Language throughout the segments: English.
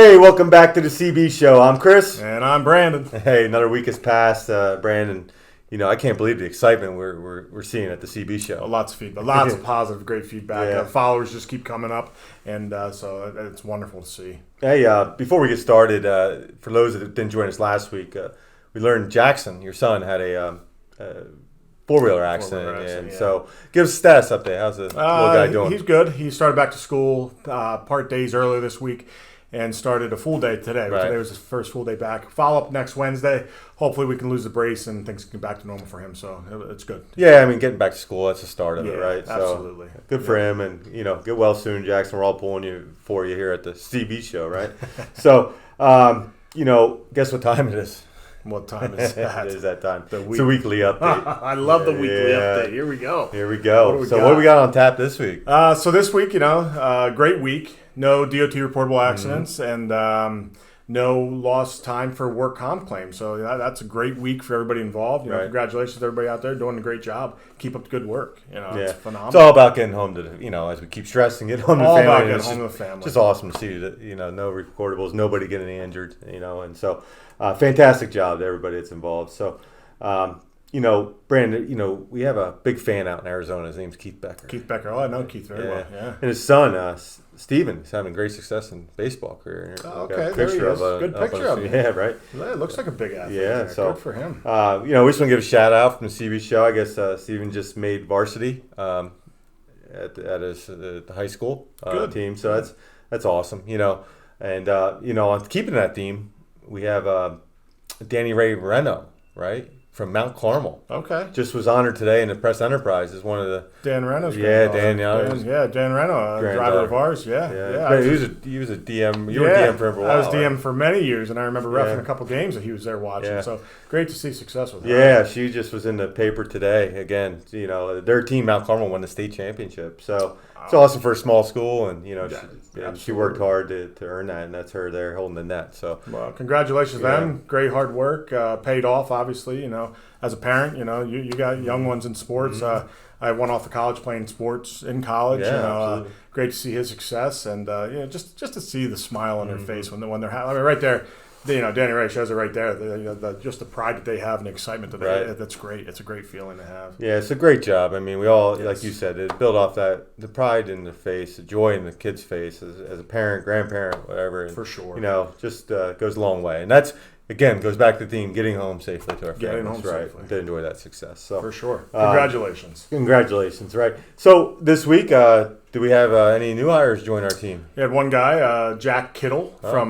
Hey, welcome back to the CB Show. I'm Chris. And I'm Brandon. Hey, another week has passed, Brandon. You know, I can't believe the excitement we're seeing at the CB Show. Lots of feedback, lots of positive, great feedback. Yeah. Followers just keep coming up, and so it's wonderful to see. Hey, before we get started, for those that didn't join us last week, we learned Jackson, your son, had a four-wheeler accident. So give us a status update. How's the little guy doing? He's good. He started back to school part days earlier this week and started a full day today. Right. Today was his first full day back. Follow-up next Wednesday. Hopefully we can lose the brace and things can get back to normal for him. So it's good. Yeah, I mean, getting back to school, that's the start of it, right? Absolutely. So good for him, and, get well soon, Jackson. We're all pulling for you here at the CB Show, right? So, guess what time it is? What time is that? It is that time. It's a weekly update. I love the weekly update. Here we go. So what do we got on tap this week? So this week, great week. No DOT reportable accidents and no lost time for work comp claims. So that's a great week for everybody involved. Congratulations to everybody out there doing a great job. Keep up the good work. It's phenomenal. It's all about getting home to as we keep stressing, getting home to the family. All about getting home to the family. Just awesome to see that, no recordables, nobody getting injured, and so fantastic job to everybody that's involved. So, Brandon, we have a big fan out in Arizona. His name's Keith Becker. Keith Becker. Oh, I know Keith very well. Yeah. And his son, Steven, is having great success in baseball career. Okay, there he is. Good picture of him. Yeah, right. It looks like a big athlete. Yeah, so good for him. We just want to give a shout out from the CB Show. I guess Steven just made varsity at the high school team. So that's awesome. And on keeping that theme, we have Danny Ray Reno, right? From Mount Carmel. Okay. Just was honored today in the Press Enterprise as one of the... Dan Reno's Dan Reno, driver of ours. Yeah. He was a DM. You were DM for him for a while. I was DM for many years, and I remember reffing a couple games that he was there watching. Yeah. So great to see success with her. Yeah, she just was in the paper today. Again, their team, Mount Carmel, won the state championship. So it's awesome for a small school, and she worked hard to earn that, and that's her there holding the net. So congratulations to them. Great hard work, paid off. Obviously, as a parent, you got young ones in sports. Mm-hmm. I went off to college playing sports in college. Yeah, great to see his success, and just to see the smile on their face when they're happy. I mean, right there. Danny Ray shows it right there. Just the pride that they have and the excitement that they have. That's great. It's a great feeling to have. Yeah, it's a great job. I mean, we all, like you said, it built off that, the pride in the face, the joy in the kid's face as a parent, grandparent, whatever. And, for sure. Just goes a long way. And that's, again, goes back to the theme, getting home safely to our families. Getting home safely. To enjoy that success. So for sure. Congratulations. Congratulations, right. So this week, do we have any new hires join our team? We had one guy, Jack Kittle from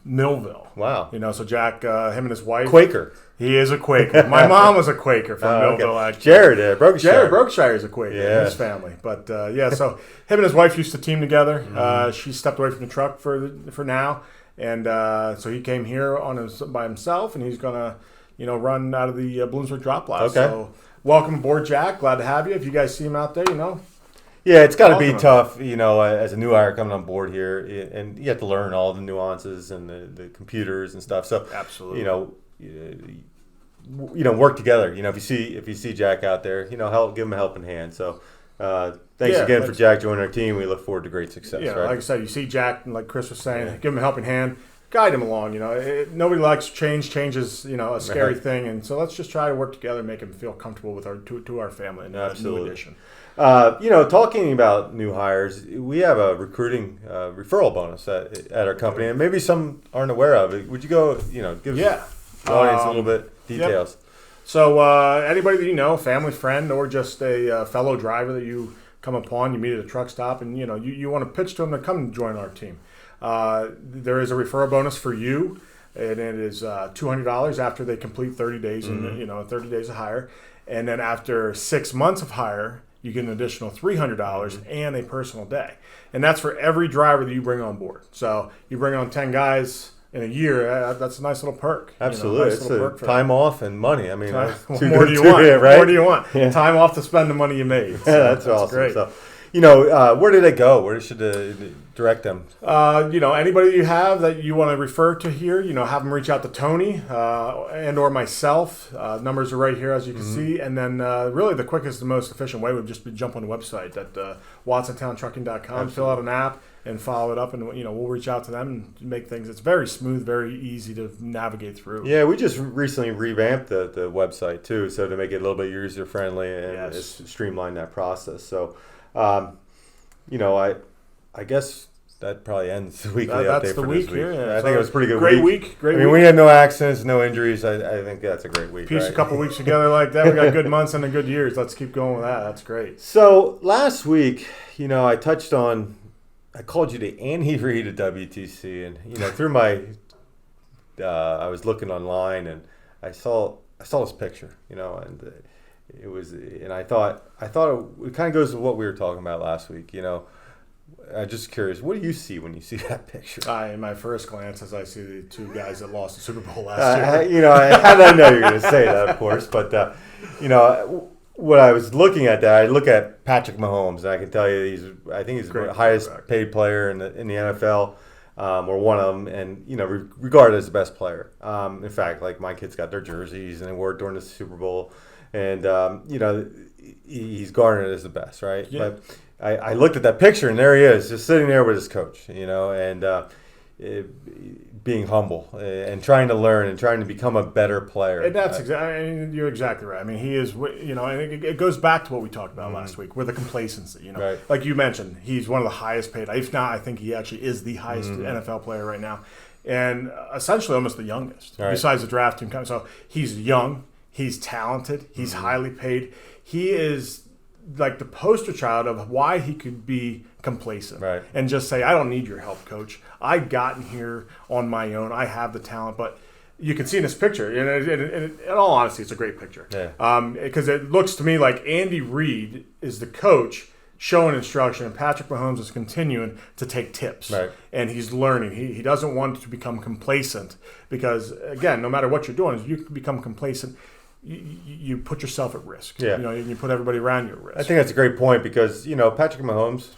Millville. Wow. So Jack, him and his wife. Quaker. He is a Quaker. My mom was a Quaker from Millville, actually. Jared Brokeshire is a Quaker in his family. But, so him and his wife used to team together. Mm-hmm. She stepped away from the truck for now. And so he came here by himself, and he's going to, run out of the Bloomsburg Drop Blast. Okay. So welcome aboard, Jack. Glad to have you. If you guys see him out there, Yeah, it's got to be tough, as a new hire coming on board here, and you have to learn all the nuances and the computers and stuff. So absolutely, work together. If you see Jack out there, give him a helping hand. So thanks again for Jack joining our team. We look forward to great success. Yeah, right? Like I said, you see Jack, like Chris was saying, give him a helping hand. Guide him along. Nobody likes change. Change is a scary thing, and so let's just try to work together and make him feel comfortable with our family. And absolutely. New addition. Talking about new hires, we have a recruiting referral bonus at our company, and maybe some aren't aware of it. Would you go, give the audience a little bit details? Yep. So anybody that you know, family, friend, or just a fellow driver that you come upon, you meet at a truck stop, and you want to pitch to them to come join our team. There is a referral bonus for you, and it is $200 after they complete 30 days, and 30 days of hire, and then after 6 months of hire, you get an additional $300 and a personal day, and that's for every driver that you bring on board. So you bring on 10 guys in a year, that's a nice little perk. Absolutely, nice little perk time off and money. I mean, what more do you want? Right? What do you want? Yeah. Time off to spend the money you made. So that's awesome. Great. So, where do they go? Where should the direct them? Anybody you have that you want to refer to here, have them reach out to Tony and or myself. Numbers are right here, as you can see. And then really the quickest and most efficient way would just be jump on the website at watsontowntrucking.com, fill out an app, and follow it up, and we'll reach out to them and make things. It's very smooth, very easy to navigate through. Yeah, we just recently revamped the website too, so to make it a little bit user friendly and streamline that process. So, I guess that probably ends the weekly update for this week. Yeah. I think it was a pretty good week. Great week. We had no accidents, no injuries. I think that's a great week. Piece a couple weeks together like that. We got good months and good years. Let's keep going with that. That's great. So last week, I called you the Andy Reid of WTC, and through my, I was looking online and I saw this picture, and it was, and I thought it kind of goes to what we were talking about last week, I'm just curious, what do you see when you see that picture? In my first glance, as I see the two guys that lost the Super Bowl last year. I know you're going to say that, of course, but what I was looking at I look at Patrick Mahomes, and I can tell you I think he's the highest paid player in the NFL, or one of them, and regarded as the best player. In fact, like my kids got their jerseys and they wore it during the Super Bowl, and he's garnered as the best, right? Yeah. But I looked at that picture, and there he is, just sitting there with his coach, and being humble and trying to learn and trying to become a better player. And that's you're exactly right. I mean, he is, and it goes back to what we talked about last week with the complacency. Right. Like you mentioned, he's one of the highest paid. If not, I think he actually is the highest NFL player right now, and essentially almost the youngest besides the draft team. So he's young, he's talented, he's highly paid. He is like the poster child of why he could be complacent and just say, I don't need your help, coach. I've gotten here on my own. I have the talent. But you can see in this picture, and in all honesty, it's a great picture. Because it looks to me like Andy Reid is the coach showing instruction, and Patrick Mahomes is continuing to take tips. And he's learning. He doesn't want to become complacent because, again, no matter what you're doing, if you can become complacent, you put yourself at risk. You put everybody around you at risk. I think that's a great point because Patrick Mahomes,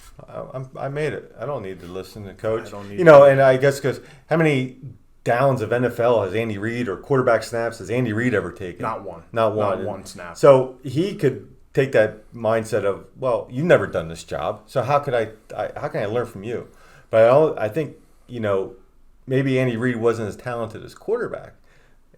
I made it. I don't need to listen to coach. And I guess because how many downs of NFL has Andy Reid or quarterback snaps has Andy Reid ever taken? Not one. Not one snap. So he could take that mindset of, well, you've never done this job, so how can I learn from you? But I think maybe Andy Reid wasn't as talented as quarterback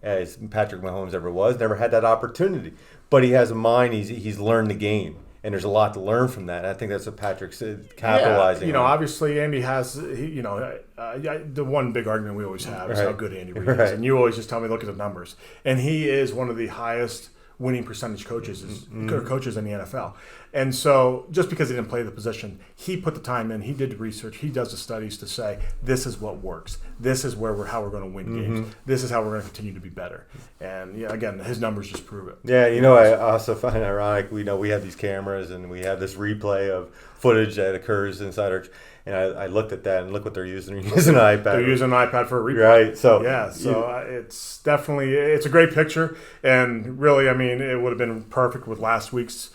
as Patrick Mahomes ever was, never had that opportunity. But he has a mind, he's learned the game, and there's a lot to learn from that. And I think that's what Patrick's capitalizing on. Obviously Andy has, the one big argument we always have is how good Andy Reid is. And you always just tell me, look at the numbers. And he is one of the highest winning percentage coaches in the NFL. And so just because he didn't play the position, he put the time in, he did the research, he does the studies to say, this is what works. This is how we're going to win games. This is how we're going to continue to be better. And again, his numbers just prove it. Yeah, I also find it ironic, we have these cameras and we have this replay of footage that occurs inside our, and I looked at that and look what they're using. They're using an iPad. They're using an iPad for a replay. Right. So it's definitely, it's a great picture. And really, I mean, it would have been perfect with last week's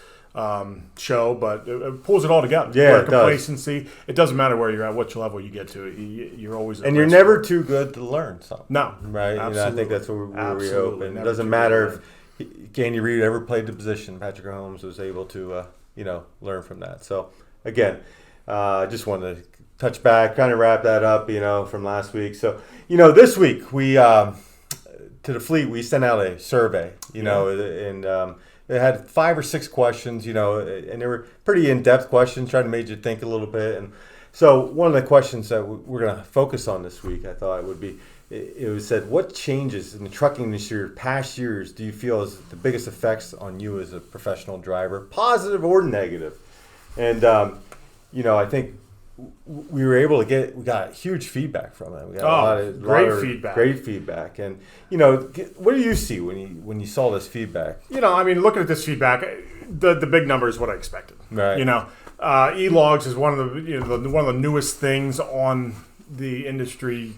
show, but it pulls it all together. Yeah, complacency. It doesn't matter where you're at, which level you get to. You're always and you're never too good to learn something. No, right? I think that's where we hope. And it doesn't matter if Andy Reid ever played the position. Patrick Mahomes was able to learn from that. So again, I just wanted to touch back, kind of wrap that up, from last week. So this week we to the fleet we sent out a survey, and it had 5 or 6 questions, and they were pretty in-depth questions, trying to make you think a little bit. And so one of the questions that we're going to focus on this week, I thought would be, it was said, what changes in the trucking industry past years do you feel is the biggest effects on you as a professional driver, positive or negative? And, I think we were able to we got huge feedback from it. We got a lot of great feedback. And what do you see when you saw this feedback? Looking at this feedback, the big number is what I expected. Right. E-logs is one of the newest things on the industry.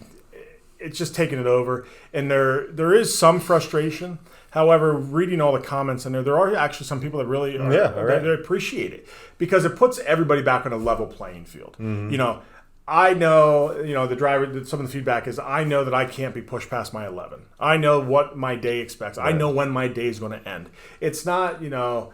It's just taking it over, and there is some frustration. However, reading all the comments in there are actually some people that really they appreciate it because it puts everybody back on a level playing field. I know, the driver, some of the feedback is I know that I can't be pushed past my 11. I know what my day expects. I know when my day is going to end. It's not, now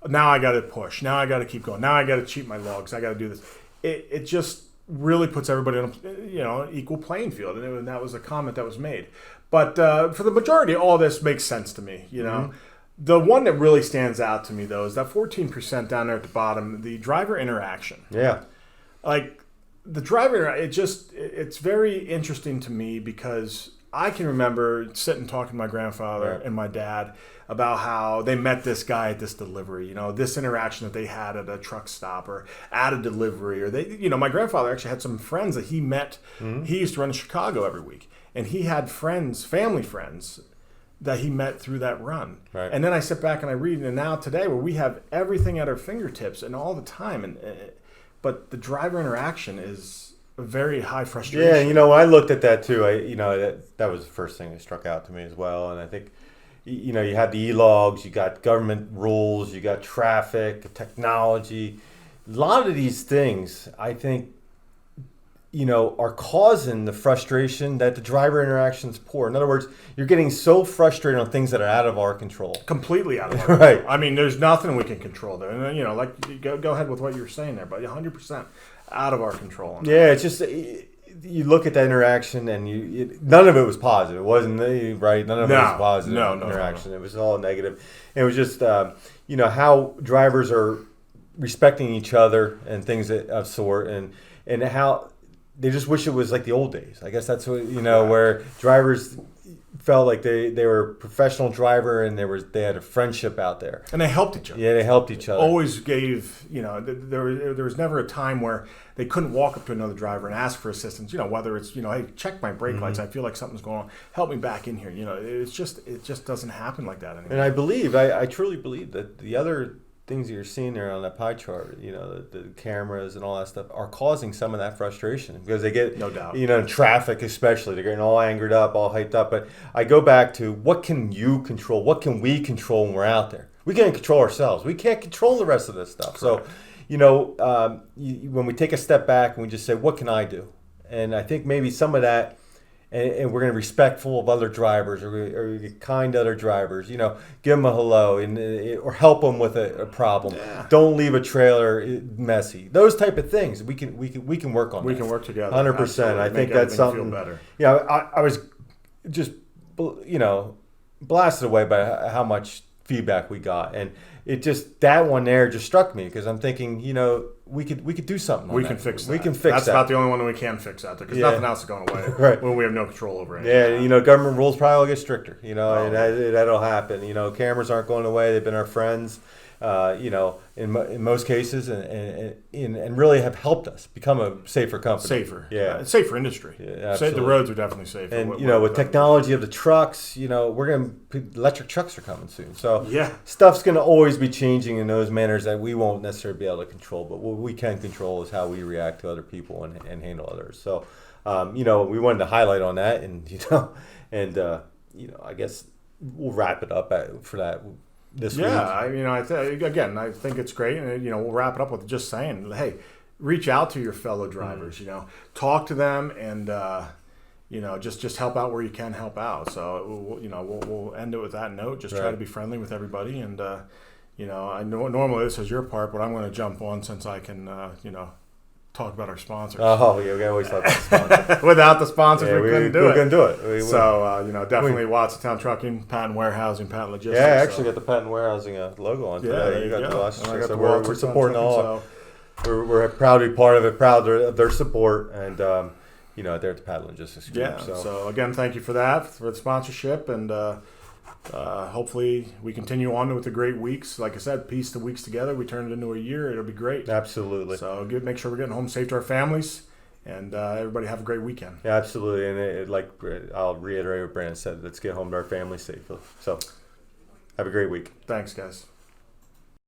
I got to push. Now I got to keep going. Now I got to cheat my logs. I got to do this. It just really puts everybody on an equal playing field. And that was a comment that was made. But for the majority, all this makes sense to me, Mm-hmm. The one that really stands out to me, though, is that 14% down there at the bottom, the driver interaction. Yeah. Like, the driver, it's very interesting to me because I can remember sitting talking to my grandfather and my dad about how they met this guy at this delivery, this interaction that they had at a truck stop or at a delivery, or my grandfather actually had some friends that he met. Mm-hmm. He used to run in Chicago every week, and he had family friends that he met through that run. Right. And then I sit back and I read, and now today where we have everything at our fingertips and all the time, but the driver interaction is a very high frustration. Yeah, when I looked at that too, that was the first thing that struck out to me as well. And I think, you had the e-logs, you got government rules, you got traffic, technology. A lot of these things, I think, are causing the frustration that the driver interaction is poor. In other words, you're getting so frustrated on things that are out of our control. Completely out of our control. Right. I mean, there's nothing we can control there. And, like, go ahead with what you were saying there, but 100% out of our control. Yeah, it's just, you look at that interaction and none of it was positive. It wasn't, right? None of it was positive interaction. No. It was all negative. It was just, how drivers are respecting each other and things of sort, and how they just wish it was like the old days. I guess that's what, where drivers felt like they were a professional driver and they had a friendship out there. And they helped each other. Yeah, they helped each other. Always gave, there was never a time where they couldn't walk up to another driver and ask for assistance, whether it's, hey, check my brake lights. I feel like something's going on. Help me back in here. It just doesn't happen like that anymore. And I truly believe that the other things that you're seeing there on that pie chart, the cameras and all that stuff are causing some of that frustration because they get, no doubt, in traffic especially, they're getting all angered up, all hyped up. But I go back to what can you control? What can we control when we're out there? We can't control ourselves. We can't control the rest of this stuff. Correct. So, when we take a step back and we just say, what can I do? And I think maybe some of that, and we're going to be respectful of other drivers or kind to other drivers, give them a hello or help them with a problem. Yeah. Don't leave a trailer messy. Those type of things we can work on. We can work together. 100%. I think that's something. Feel better. Yeah, I was just blasted away by how much feedback we got, and it just that one there just struck me because I'm thinking, we could do something. We can fix that. We can fix That's that. about the only one that we can fix out there because nothing else is going away. Right. When we have no control over it. Yeah, government rules probably will get stricter. And that'll happen. Cameras aren't going away. They've been our friends. In most cases, and really have helped us become a safer company. Safer. Yeah. It's safer industry. Yeah, the roads are definitely safer. And, with technology of the trucks, electric trucks are coming soon. So stuff's going to always be changing in those manners that we won't necessarily be able to control. But what we can control is how we react to other people and handle others. So, we wanted to highlight on that I guess we'll wrap it up for that. This week. I think it's great, and we'll wrap it up with just saying, hey, reach out to your fellow drivers. Talk to them, and just help out where you can help out. So we'll end it with that note. Just try to be friendly with everybody, and I know normally this is your part, but I'm going to jump on since I can talk about our sponsors. Oh, yeah, we always talk about the sponsors. Without the sponsors, we couldn't do it. We couldn't do it. Definitely Watsontown Trucking, Patent Warehousing, Patent Logistics. Yeah, I actually got the Patent Warehousing logo on today. There you got go. The last so we're supporting all. We're proud to be part of it, proud of their support, and they're at the Patent Logistics Group. Yeah, so again, thank you for that, for the sponsorship, and hopefully we continue on with the great weeks. Like I said, piece the weeks together. We turn it into a year. It'll be great. Absolutely. So make sure we're getting home safe to our families, and everybody have a great weekend. Yeah, absolutely. And I'll reiterate what Brandon said. Let's get home to our families safely. So have a great week. Thanks, guys.